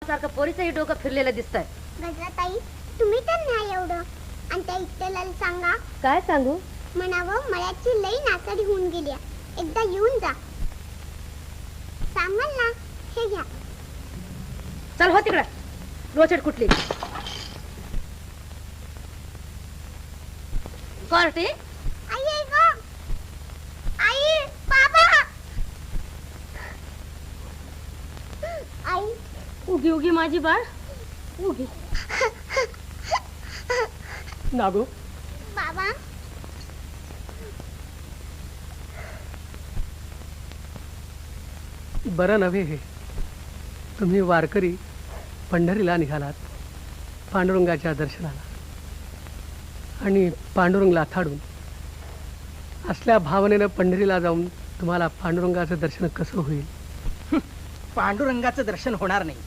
सारखं पोरीचंही डोकं फिरलेलं दिसतंय. गजराताई, तुम्ही तर नाही एवढं. आणि त्या इट्टलाला सांगा. काय सांगू? म्हणावं मळ्याची लई नासाडी होऊन गेली. एकदा येऊन जा. सांगाल ना, हे घ्या. चल हो तिकडे. रोचड कुठली कोर्टी? आई आहे गं. आई, बाबा. आई, उगी उगी माझी बाळ उगी. नागो, बाबा. बरं नव्हे हे. तुम्ही वारकरी पंढरीला निघालात पांडुरंगाच्या दर्शनाला, आणि पांडुरंगला थाडून असल्या भावनेनं पंढरीला जाऊन तुम्हाला पांडुरंगाचं दर्शन कसं होईल? पांडुरंगाचं दर्शन होणार नाही.